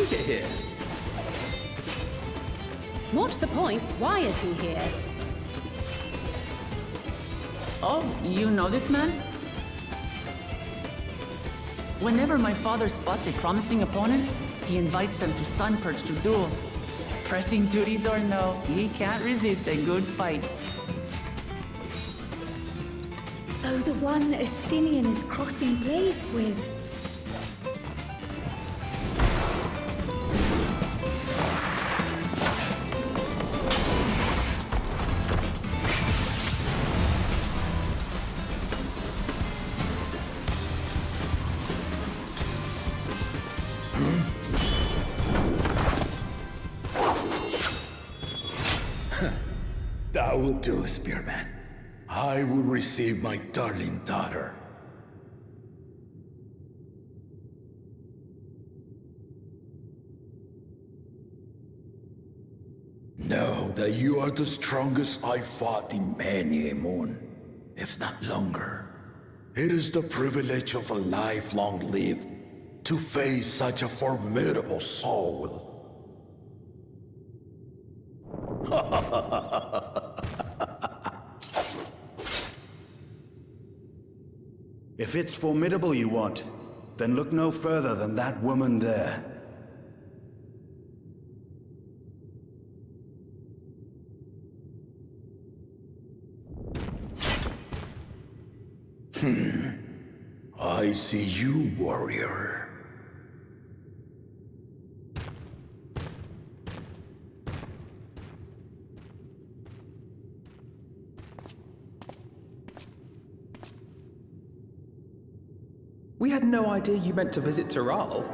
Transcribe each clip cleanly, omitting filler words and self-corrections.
he get here? What's the point? Why is he here? Oh, you know this man? Whenever my father spots a promising opponent, he invites them to Sunperch to duel. Pressing duties or no, he can't resist a good fight. So the one Estinian is crossing blades with. That would do, Spearman. I will receive my darling daughter. Know that you are the strongest I fought in many a moon, if not longer. It is the privilege of a life long lived to face such a formidable soul. If it's formidable you want, then look no further than that woman there. I see you, warrior. We had no idea you meant to visit Tural.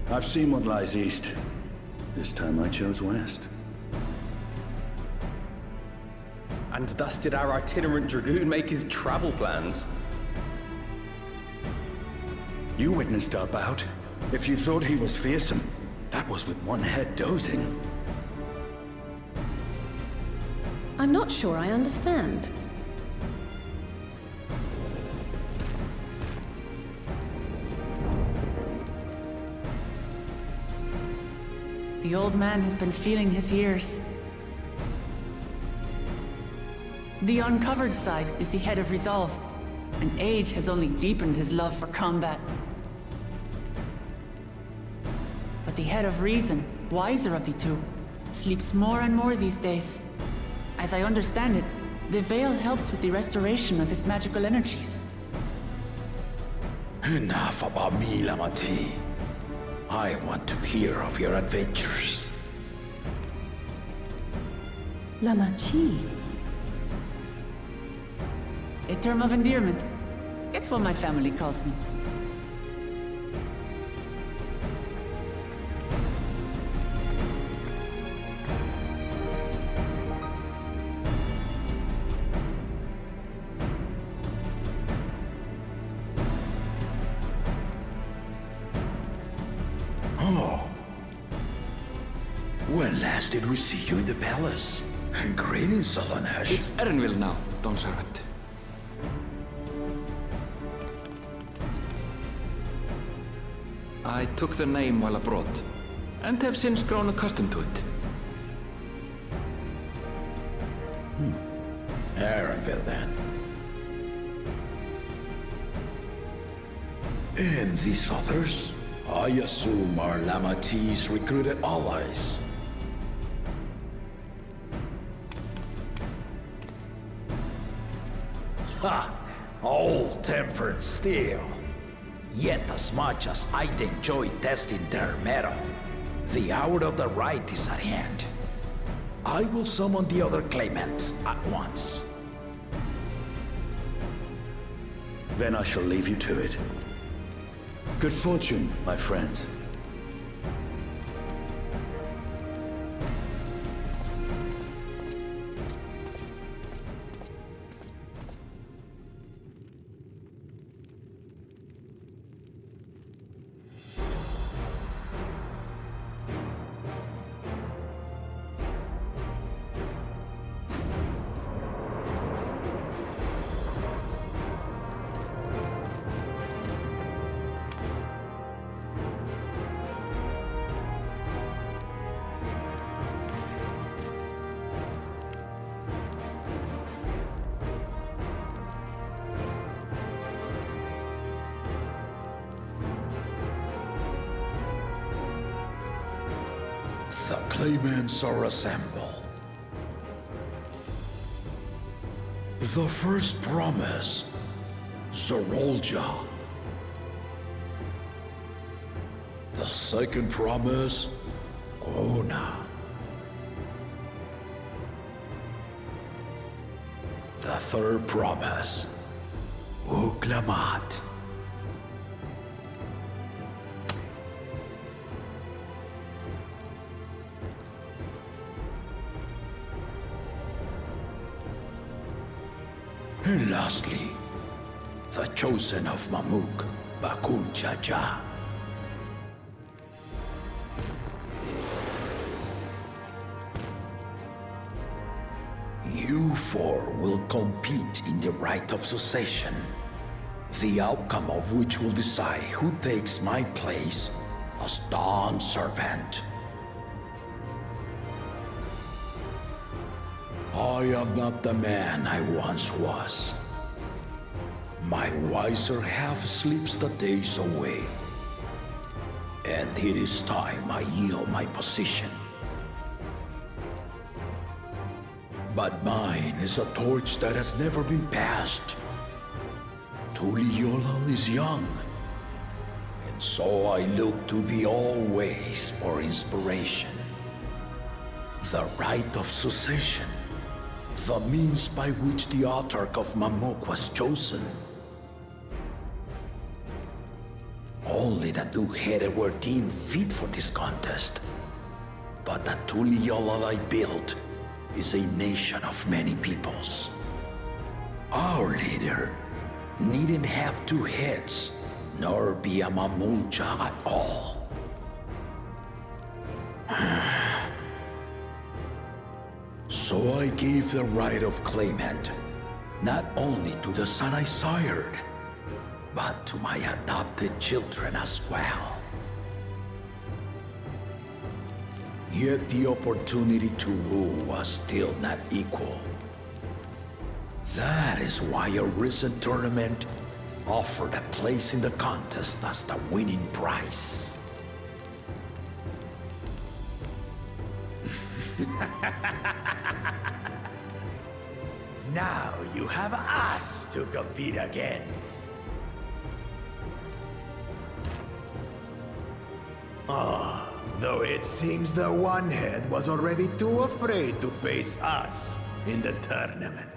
I've seen what lies east. This time I chose west. And thus did our itinerant dragoon make his travel plans. You witnessed our bout. If you thought he was fearsome, that was with one head dozing. I'm not sure I understand. The old man has been feeling his years. The uncovered side is the head of resolve, and age has only deepened his love for combat. But the head of reason, wiser of the two, sleeps more and more these days. As I understand it, the veil helps with the restoration of his magical energies. Enough about me, Lamati. I want to hear of your adventures. Lamachi. A term of endearment. It's what my family calls me. Oh. When last did we see you in the palace? Greetings, Solonesh. It's Erenville now, Don Servant. I took the name while abroad, and have since grown accustomed to it. Erenville, then. And these others? I assume are Lamati's recruited allies. Ha! Old-tempered steel. Yet as much as I'd enjoy testing their metal, the hour of the Rite is at hand. I will summon the other claimants at once. Then I shall leave you to it. Good fortune, my friends. The claimants are assembled. The first promise, Zorolja. The second promise, Ona. The third promise, Uklamat. And lastly, the chosen of Mamuk, Bakun Jaja. You four will compete in the rite of succession, the outcome of which will decide who takes my place as Dawn Servant. I am not the man I once was. My wiser half sleeps the days away, and it is time I yield my position. But mine is a torch that has never been passed. Tural is young, and so I look to the always for inspiration. The rite of succession, the means by which the autarch of Mamuk was chosen. Only the two-headed were deemed fit for this contest, but the Tural I built is a nation of many peoples. Our leader needn't have two heads, nor be a Mamulja at all. So I gave the right of claimant, not only to the son I sired, but to my adopted children as well. Yet the opportunity to rule was still not equal. That is why a recent tournament offered a place in the contest as the winning prize. Now you have us to compete against. Though it seems the one head was already too afraid to face us in the tournament.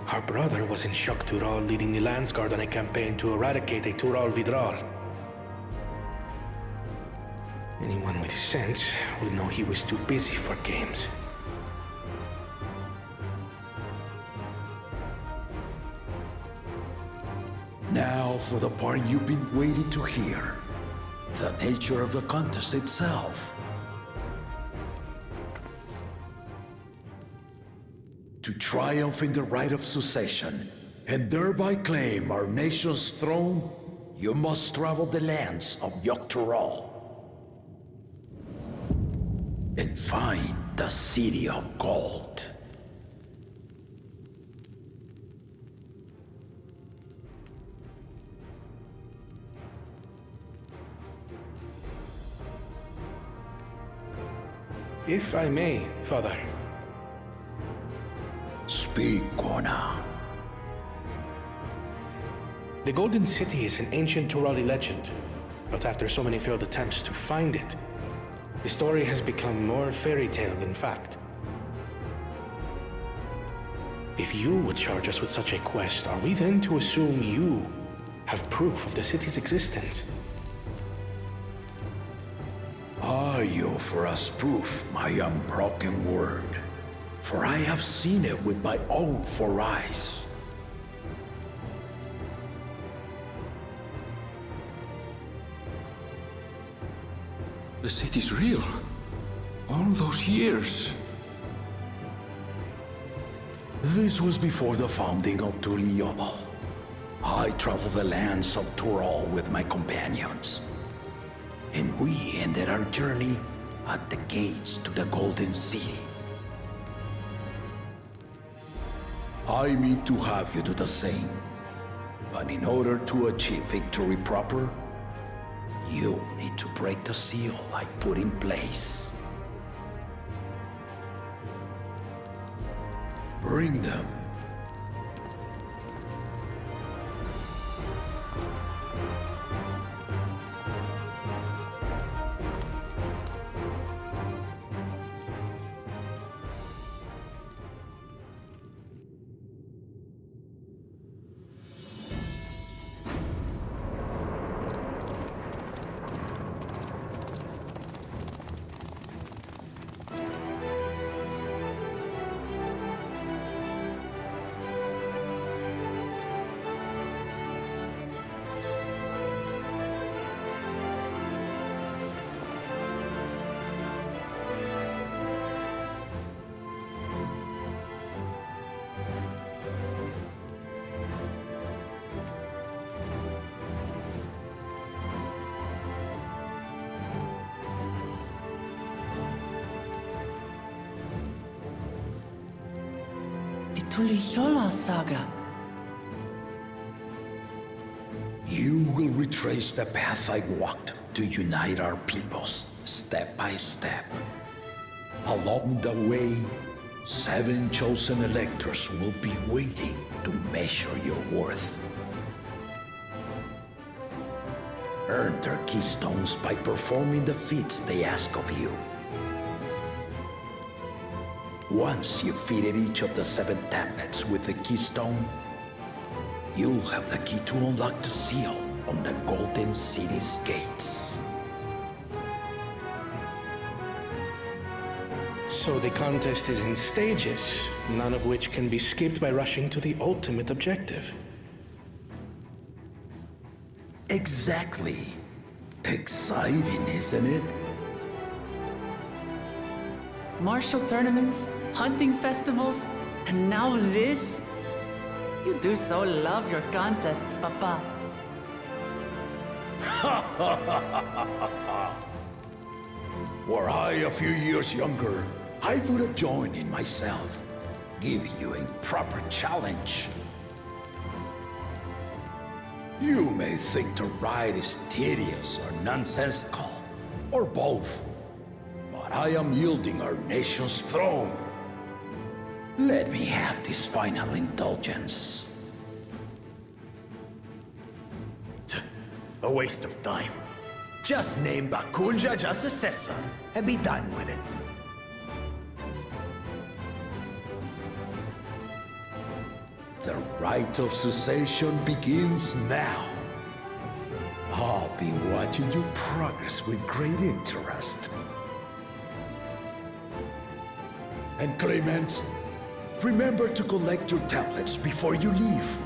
Our brother was in shock Tural leading the Landsguard on a campaign to eradicate a Tural Vidral. Anyone with sense would know he was too busy for games. Now for the part you've been waiting to hear. The nature of the contest itself. To triumph in the rite of succession, and thereby claim our nation's throne, you must travel the lands of Tural and find the City of Gold. If I may, Father. Speak, Ona. The Golden City is an ancient Turali legend, but after so many failed attempts to find it, the story has become more fairy tale than fact. If you would charge us with such a quest, are we then to assume you have proof of the city's existence? I offer as proof my unbroken word, for I have seen it with my own four eyes. The city's real. All those years. This was before the founding of Tural. I traveled the lands of Tural with my companions, and we ended our journey at the gates to the Golden City. I mean to have you do the same. But in order to achieve victory proper, you'll need to break the seal I put in place. Bring them. Tuliyola saga. You will retrace the path I walked to unite our peoples, step by step. Along the way, 7 chosen electors will be waiting to measure your worth. Earn their keystones by performing the feats they ask of you. Once you've fitted each of the 7 tablets with the keystone, you'll have the key to unlock the seal on the Golden City's gates. So the contest is in stages, none of which can be skipped by rushing to the ultimate objective. Exactly. Exciting, isn't it? Martial tournaments, hunting festivals, and now this? You do so love your contests, Papa. Were I a few years younger, I would have joined in myself, giving you a proper challenge. You may think the ride is tedious or nonsensical, or both. But I am yielding our nation's throne. Let me have this final indulgence. A waste of time. Just name Bakunja just successor and be done with it. The rite of cessation begins now. I'll be watching your progress with great interest. And Clemens, remember to collect your tablets before you leave.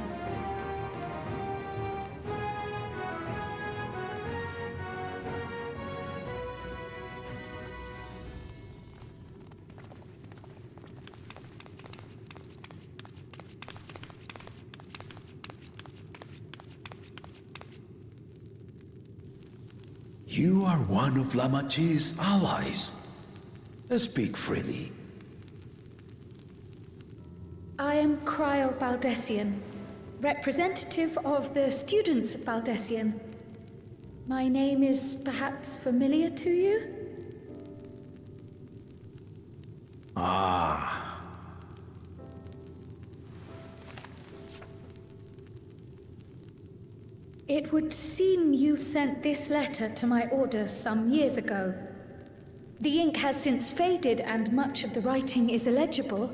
You are one of Lamachi's allies. Speak freely. I am Cryle Baldessian, representative of the students of Baldessian. My name is perhaps familiar to you? Ah. It would seem you sent this letter to my order some years ago. The ink has since faded and much of the writing is illegible.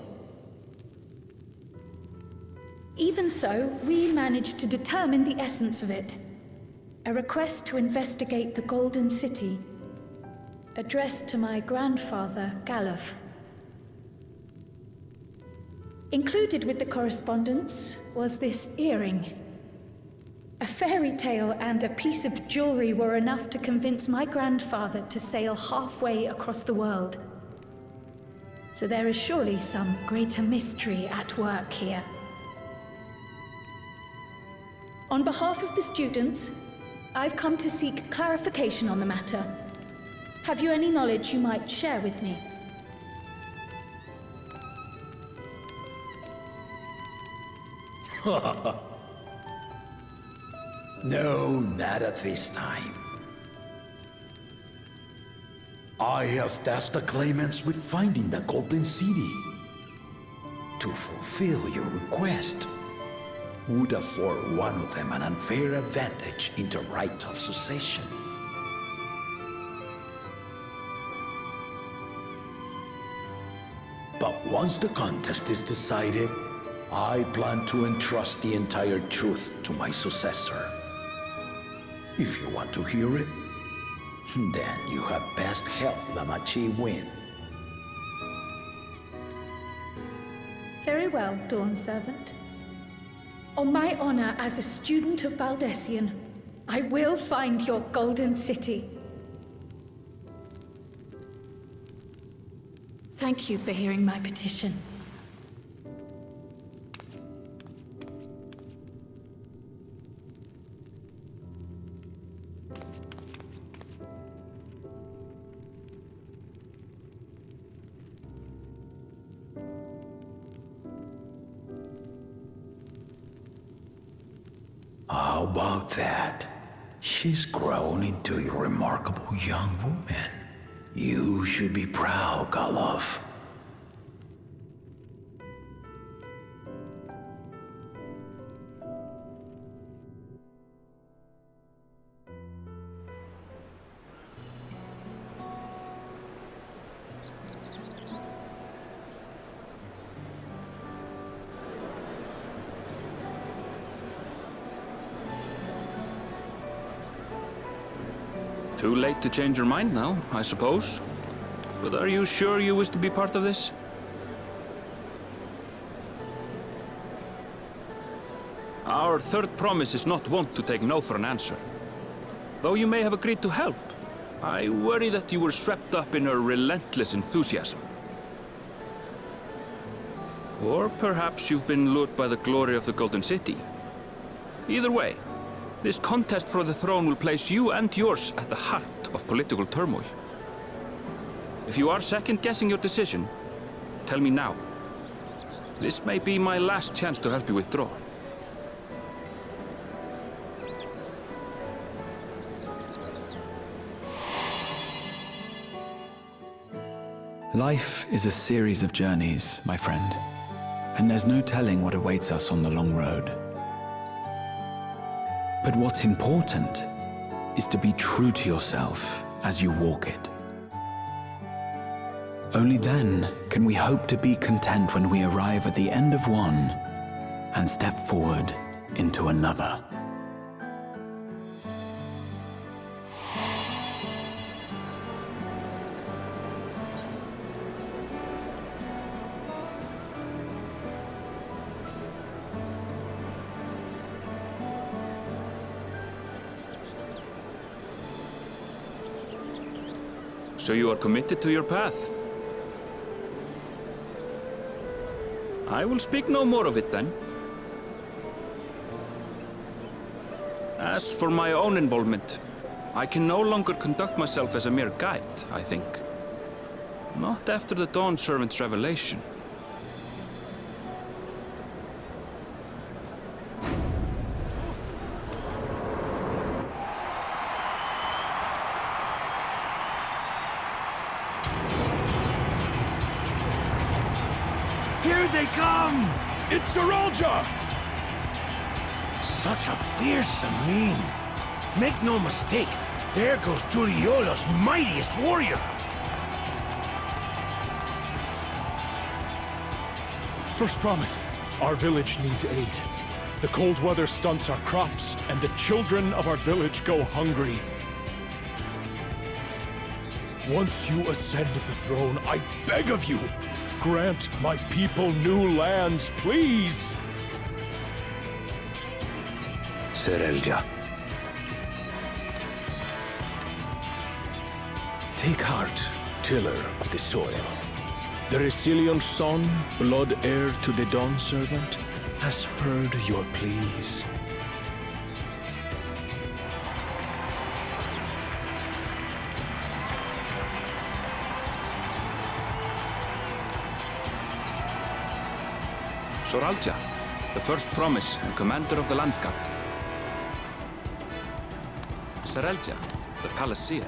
Even so, we managed to determine the essence of it. A request to investigate the Golden City, addressed to my grandfather, Galuf. Included with the correspondence was this earring. A fairy tale and a piece of jewelry were enough to convince my grandfather to sail halfway across the world. So there is surely some greater mystery at work here. On behalf of the students, I've come to seek clarification on the matter. Have you any knowledge you might share with me? No, not at this time. I have tasked the claimants with finding the Golden City. To fulfill your request would afford one of them an unfair advantage in the right of succession. But once the contest is decided, I plan to entrust the entire truth to my successor. If you want to hear it, then you had best help Lamachi win. Very well, Dawn Servant. On my honor as a student of Baldessian, I will find your Golden City. Thank you for hearing my petition. How about that? She's grown into a remarkable young woman. You should be proud, Galov. Too late to change your mind now, I suppose. But are you sure you wish to be part of this? Our third promise is not wont to take no for an answer. Though you may have agreed to help, I worry that you were swept up in her relentless enthusiasm. Or perhaps you've been lured by the glory of the Golden City. Either way, this contest for the throne will place you and yours at the heart of political turmoil. If you are second-guessing your decision, tell me now. This may be my last chance to help you withdraw. Life is a series of journeys, my friend, and there's no telling what awaits us on the long road. But what's important is to be true to yourself as you walk it. Only then can we hope to be content when we arrive at the end of one and step forward into another. So you are committed to your path? I will speak no more of it then. As for my own involvement, I can no longer conduct myself as a mere guide, I think. Not after the Dawn Servant's revelation. Here they come! It's Saralja! Such a fearsome mien. Make no mistake, there goes Turiola's mightiest warrior. First promise, our village needs aid. The cold weather stunts our crops, and the children of our village go hungry. Once you ascend the throne, I beg of you, grant my people new lands, please! Saralja. Take heart, tiller of the soil. The Resilient son, blood heir to the Dawn Servant, has heard your pleas. Saralja, the first promise and commander of the landscape. Serelja, the Palaceer.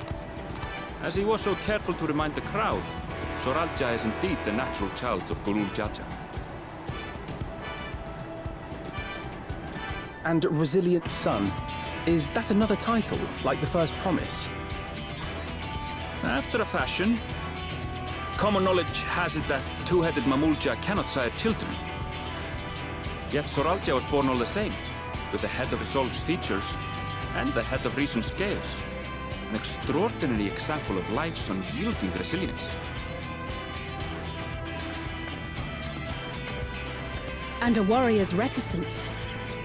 As he was so careful to remind the crowd, Soralja is indeed the natural child of Gulul Jaja. And Resilient Son, is that another title, like the first promise? After a fashion, common knowledge has it that two-headed Mamulja cannot sire children. Yet Soralja was born all the same, with the head of Resolve's features and the head of Reason's scales. An extraordinary example of life's unyielding resilience. And a warrior's reticence.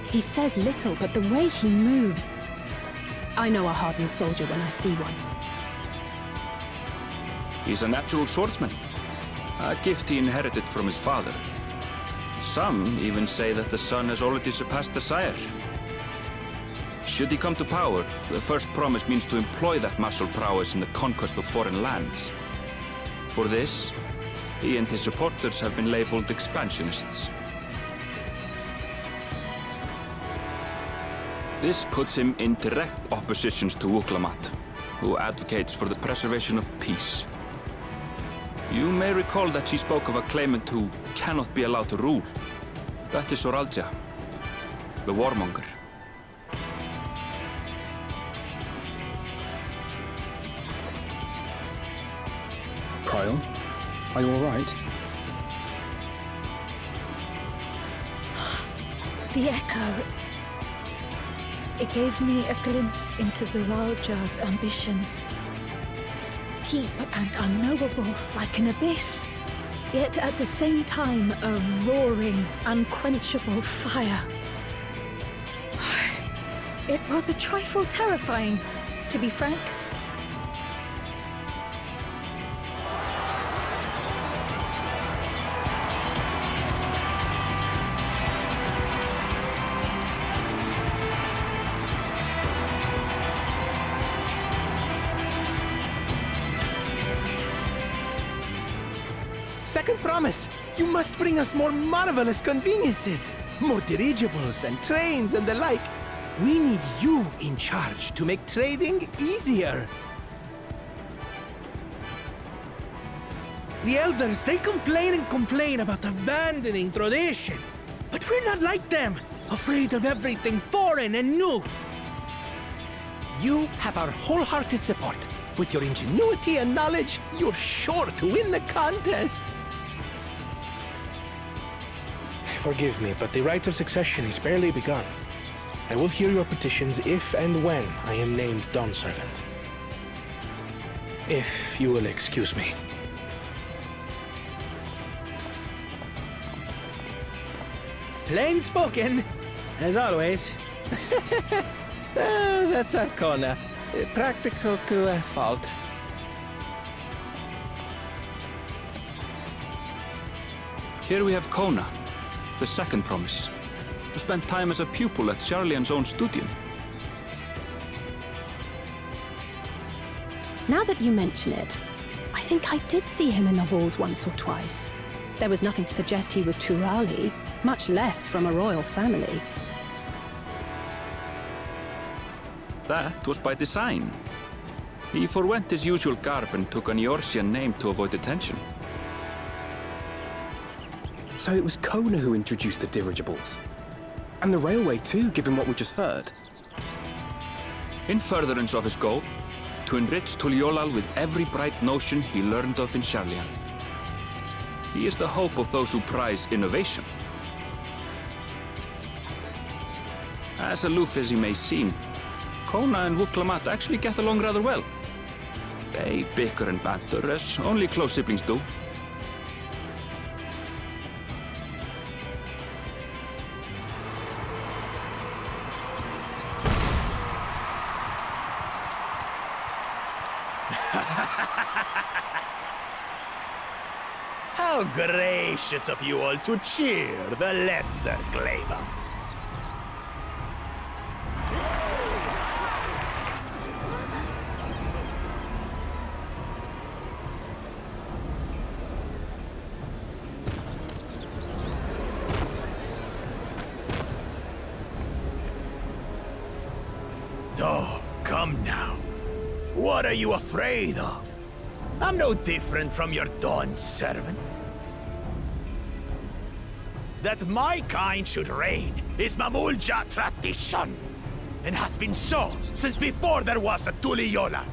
He says little, but the way he moves... I know a hardened soldier when I see one. He's a natural swordsman, a gift he inherited from his father. Some even say that the son has already surpassed the sire. Should he come to power, the first promise means to employ that martial prowess in the conquest of foreign lands. For this, he and his supporters have been labeled expansionists. This puts him in direct opposition to Wuklamat, who advocates for the preservation of peace. You may recall that she spoke of a claimant who cannot be allowed to rule. That is Soralja, the warmonger. Cryle, are you all right? The echo. It gave me a glimpse into Zoralja's ambitions. Deep and unknowable, like an abyss. Yet at the same time, a roaring, unquenchable fire. It was a trifle terrifying, to be frank. Second promise, you must bring us more marvelous conveniences. More dirigibles and trains and the like. We need you in charge to make trading easier. The elders, they complain and complain about abandoning tradition. But we're not like them, afraid of everything foreign and new. You have our wholehearted support. With your ingenuity and knowledge, you're sure to win the contest. Forgive me, but the rite of succession is barely begun. I will hear your petitions if and when I am named Dawn Servant. If you will excuse me. Plain spoken, as always. That's Arcona. Practical to a fault. Here we have Kona, the second promise, who spent time as a pupil at Sharlian's own studium. Now that you mention it, I think I did see him in the halls once or twice. There was nothing to suggest he was Turali, much less from a royal family. That was by design. He forwent his usual garb and took an Eorzean name to avoid attention. So it was Kona who introduced the dirigibles. And the railway too, given what we just heard. In furtherance of his goal, to enrich Tuliolal with every bright notion he learned of in Sharlian. He is the hope of those who prize innovation. As aloof as he may seem, Kona and Wuklamat actually get along rather well. They bicker and banter as only close siblings do. How gracious of you all to cheer the lesser claimants. Come now. What are you afraid of? I'm no different from your Dawn servant. That my kind should reign is Mamulja tradition, and has been so since before there was a Tuliyola.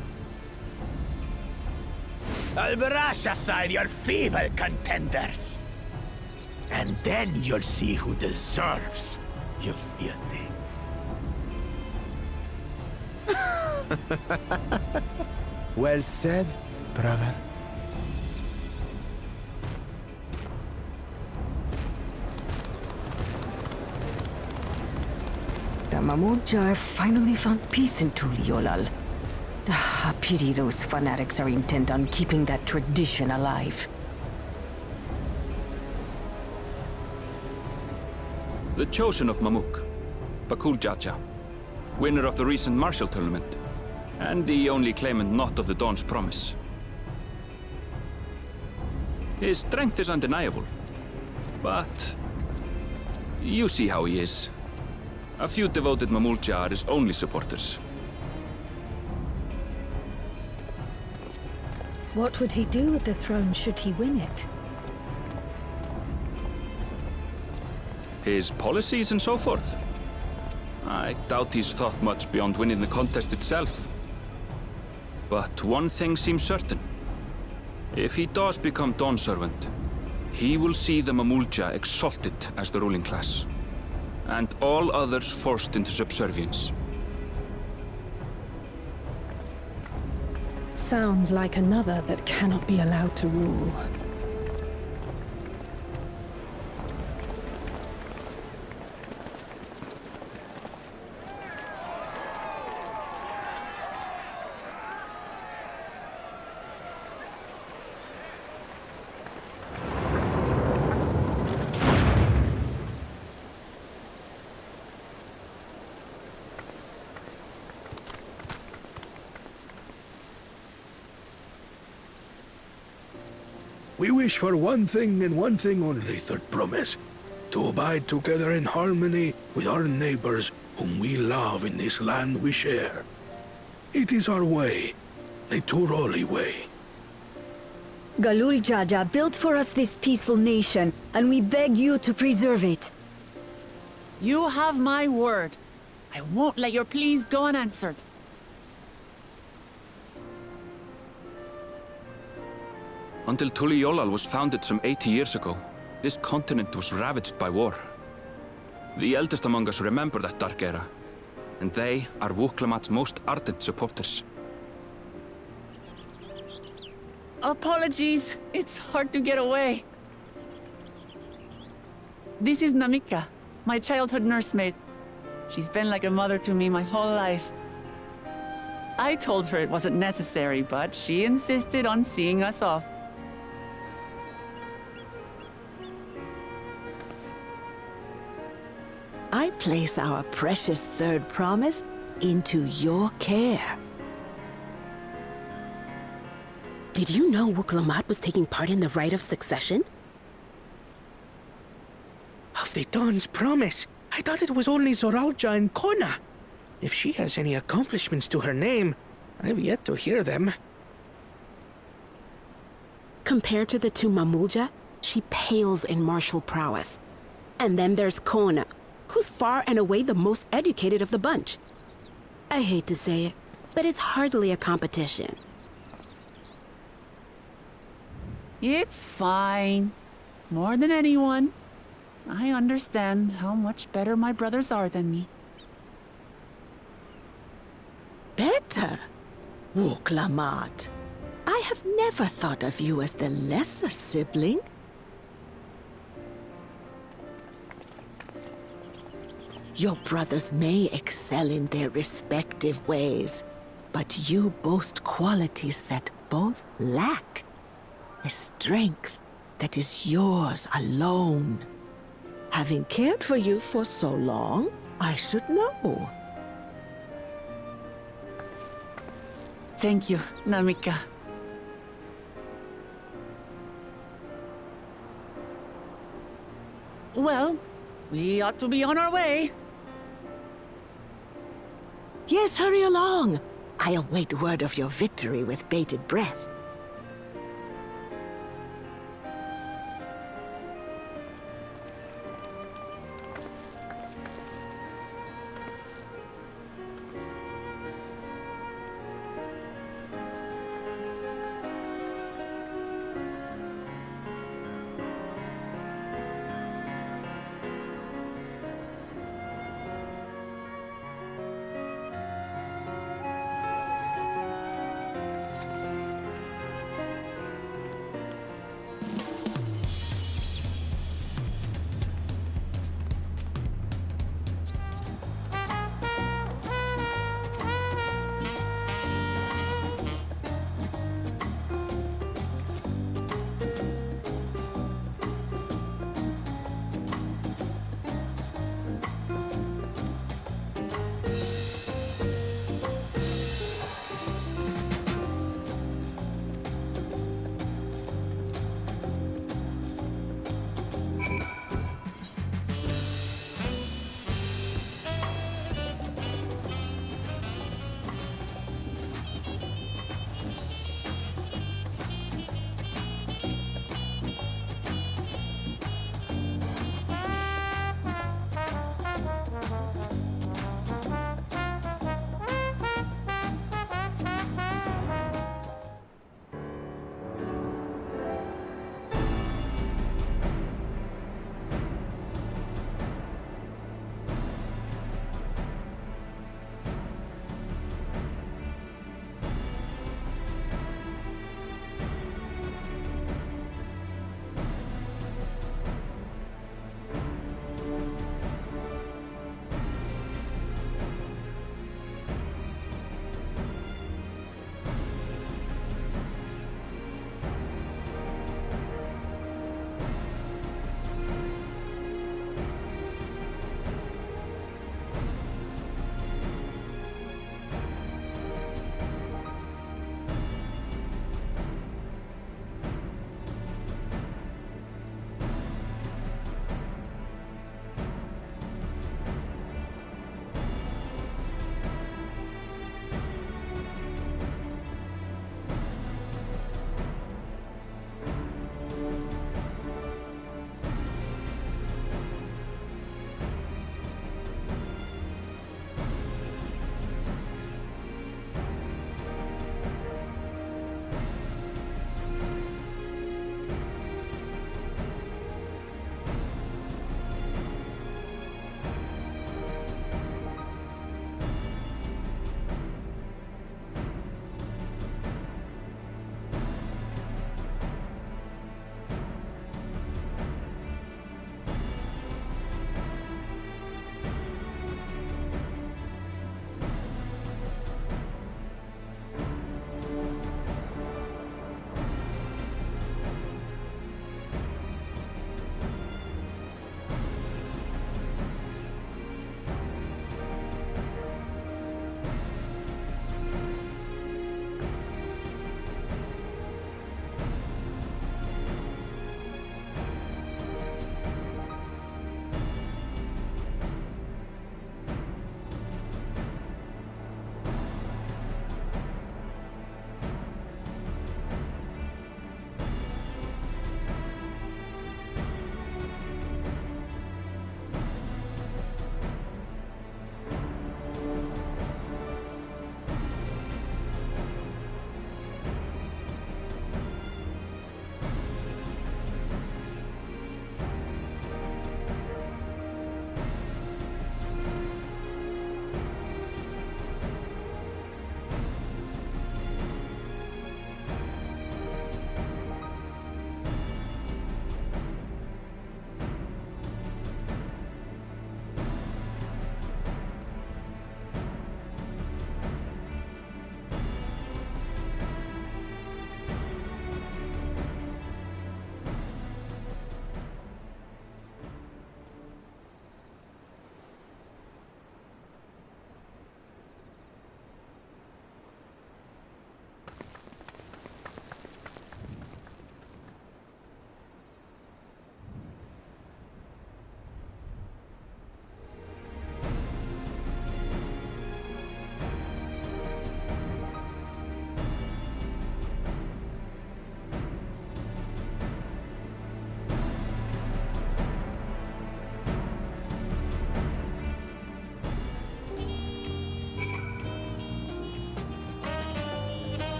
I'll brush aside your feeble contenders, and then you'll see who deserves your fealty. Well said, brother. The Mamulja finally found peace in Tuliolal. A pity those fanatics are intent on keeping that tradition alive. The chosen of Mamuk, Bakul Jaja, winner of the recent martial tournament, and the only claimant not of the Dawn's promise. His strength is undeniable, but you see how he is. A few devoted Mamulja are his only supporters. What would he do with the throne should he win it? His policies and so forth? I doubt he's thought much beyond winning the contest itself. But one thing seems certain. If he does become Dawn Servant, he will see the Mamulja exalted as the ruling class, and all others forced into subservience. Sounds like another that cannot be allowed to rule. We wish for one thing and one thing only, Third Promise. To abide together in harmony with our neighbors whom we love in this land we share. It is our way, the Turali way. Galul Jaja built for us this peaceful nation, and we beg you to preserve it. You have my word. I won't let your pleas go unanswered. Until Tuliolal was founded some 80 years ago, this continent was ravaged by war. The eldest among us remember that dark era, and they are Wuklamat's most ardent supporters. Apologies, it's hard to get away. This is Namika, my childhood nursemaid. She's been like a mother to me my whole life. I told her it wasn't necessary, but she insisted on seeing us off. I place our precious Third Promise into your care. Did you know Wuklamat was taking part in the Rite of Succession? Of the Dawn's promise? I thought it was only Zoralja and Kona. If she has any accomplishments to her name, I've yet to hear them. Compared to the two Mamulja, she pales in martial prowess. And then there's Kona, who's far and away the most educated of the bunch. I hate to say it, but it's hardly a competition. It's fine. More than anyone, I understand how much better my brothers are than me. Better? Wuklamat. I have never thought of you as the lesser sibling. Your brothers may excel in their respective ways, but you boast qualities that both lack. A strength that is yours alone. Having cared for you for so long, I should know. Thank you, Namika. Well, we ought to be on our way. Yes, hurry along. I await word of your victory with bated breath.